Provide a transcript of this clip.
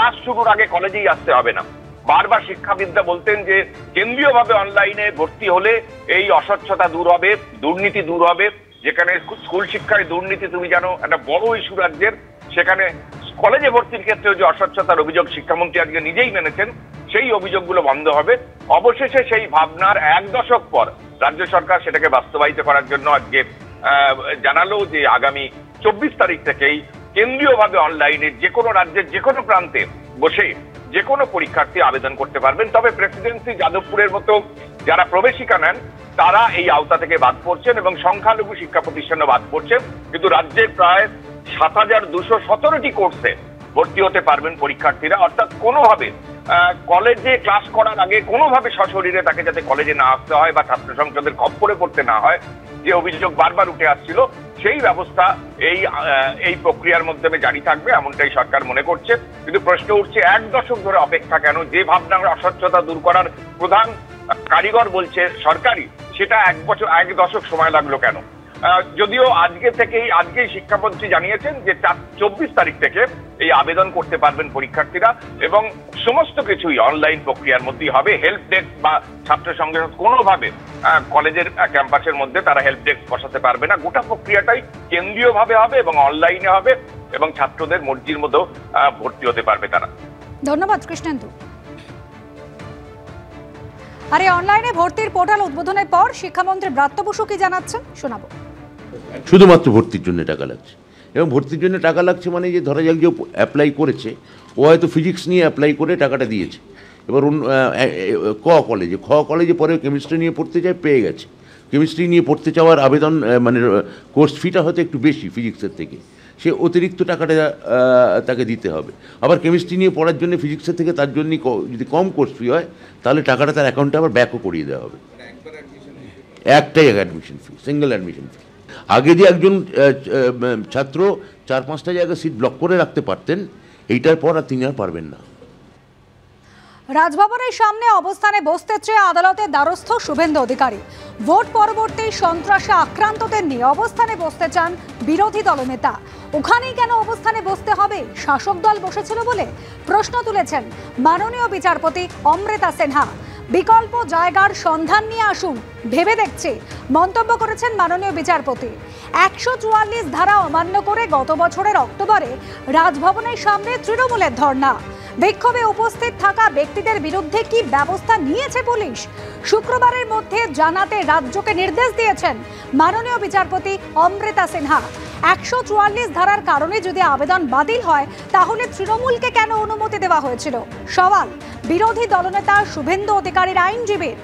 Class শুরুর আগে কলেজেই আসতে হবে না। বারবার শিক্ষাবিদরা বলতেন যে কেন্দ্রীয়ভাবে অনলাইনে ভর্তি হলে এই অস্বচ্ছতা দূর হবে, দুর্নীতি দূর হবে। যেখানে স্কুল শিক্ষায় দুর্নীতি তুমি জানো একটা বড় ইস্যু রাজ্যের, সেখানে কলেজে ভর্তির ক্ষেত্রে যে অস্বচ্ছতার অভিযোগ শিক্ষামন্ত্রী আজকে নিজেই মেনেছেন, সেই অভিযোগগুলো বন্ধ হবে। অবশেষে সেই ভাবনার 1 দশক পর রাজ্য সরকার সেটাকে বাস্তবায়িত করার জন্য আজকে জানালো যে আগামী 24 তারিখ থেকেই কেন্দ্রীয়ভাবে অনলাইনে যে কোনো রাজ্যের যে কোনো প্রান্তে বসে যে কোনো পরীক্ষার্থী আবেদন করতে পারবেন। তবে প্রেসিডেন্সি যাদবপুরের মতো যারা প্রবেশিকা নেন তারা এই আওতা থেকে বাদ পড়ছেন এবং সংখ্যালঘু শিক্ষা প্রতিষ্ঠানও বাদ পড়ছেন। কিন্তু রাজ্যের প্রায় 7217টি কোর্সে ভর্তি হতে পারবেন পরীক্ষার্থীরা। অর্থাৎ কোনোভাবে কলেজে ক্লাস করার আগে কোনোভাবে সশরীরে তাকে যাতে কলেজে না আসতে হয় বা ছাত্র সংসদের খপ্পরে পড়তে না হয়, যে অভিযোগ বারবার উঠে আসছিল, সেই ব্যবস্থা এই প্রক্রিয়ার মাধ্যমে জারি থাকবে এমনটাই সরকার মনে করছে। কিন্তু প্রশ্ন উঠছে 1 দশক ধরে অপেক্ষা কেন? যে ভাবনার অস্বচ্ছতা দূর করার প্রধান কারিগর বলছে সরকারি, সেটা 1 দশক সময় লাগলো কেন? যদিও আজকেই শিক্ষামন্ত্রী জানিয়েছেন যে 24 তারিখ থেকে এই আবেদন করতে পারবেন পরীক্ষার্থীরা এবং সমস্ত কিছুই অনলাইন প্রক্রিয়ার মধ্যেই হবে। হেল্প ডেস্ক বা ছাত্র সংগঠন কোনোভাবে কলেজের ক্যাম্পাসের মধ্যে তারা হেল্প ডেস্ক বসাতে পারবে না। গোটা প্রক্রিয়াটাই কেন্দ্রীয়ভাবে হবে এবং অনলাইনে হবে এবং ছাত্রদের মর্জির মতো ভর্তি হতে পারবে তারা। ধন্যবাদ কৃষ্ণেন্দু। আর এই অনলাইনে ভর্তির পোর্টাল উদ্বোধনের পর শিক্ষামন্ত্রী ব্রাত্য বসু কি জানাচ্ছেন শোনাবো। শুধুমাত্র ভর্তির জন্য টাকা লাগছে, এবং ভর্তির জন্য টাকা লাগছে মানে যে ধরা যাক যে অ্যাপ্লাই করেছে, ও হয়তো ফিজিক্স নিয়ে অ্যাপ্লাই করে টাকাটা দিয়েছে, এবার খ কলেজে পরে কেমিস্ট্রি নিয়ে পড়তে চায়, পেয়ে গেছে। কেমিস্ট্রি নিয়ে পড়তে চাওয়ার আবেদন মানে কোর্স ফিটা হয়তো একটু বেশি ফিজিক্সের থেকে, সে অতিরিক্ত টাকাটা তাকে দিতে হবে। আবার কেমিস্ট্রি নিয়ে পড়ার জন্য ফিজিক্সের থেকে তার জন্য যদি কম কোর্স ফি হয় তাহলে টাকাটা তার অ্যাকাউন্টে আবার ব্যাকও করিয়ে দেওয়া হবে। একটাই অ্যাডমিশন ফি, সিঙ্গেল অ্যাডমিশন ফি। আগে যে একজন ছাত্র 4-5টা জায়গায় সিট ব্লক করে রাখতে পারতেন, এইটার পর আর তিনি আর পারবেন না। রাজভবনের সামনে অবস্থানে বসতে চেয়ে আদালতের দ্বারস্থ শুভেন্দু অধিকারী। ভোট পরবর্তী সন্ত্রাসে আক্রান্তদের নিয়ে অবস্থানে বসতে চান বিরোধী দলনেতা। ওখানেই কেন অবস্থানে বসতে হবে? শাসক দল বসেছিল বলে প্রশ্ন তুলেছেন মাননীয় বিচারপতি অমৃতা সিনহা। বিকল্প জায়গার সন্ধান নিয়ে আসুন, ভেবে দেখছে মন্তব্য করেছেন মাননীয় বিচারপতি। 144 ধারা অমান্য করে গত বছরের অক্টোবরে রাজভবনের সামনে তৃণমূলের ধর্ণা। বিক্ষোভে উপস্থিত থাকা ব্যক্তিদের বিরুদ্ধে কি ব্যবস্থা নিয়েছে পুলিশ? শুক্রবারের মধ্যে জানাতে রাজ্যকে নির্দেশ দিয়েছেন মাননীয় বিচারপতি অমৃতা সিনহা। 144 ধারার কারণে যদি আবেদন বাতিল হয় তাহলে তৃণমূলকে কেন অনুমতি দেওয়া হয়েছিল? সওয়াল বিরোধী দলনেতা শুভেন্দু অধিকারীর আইনজীবীর।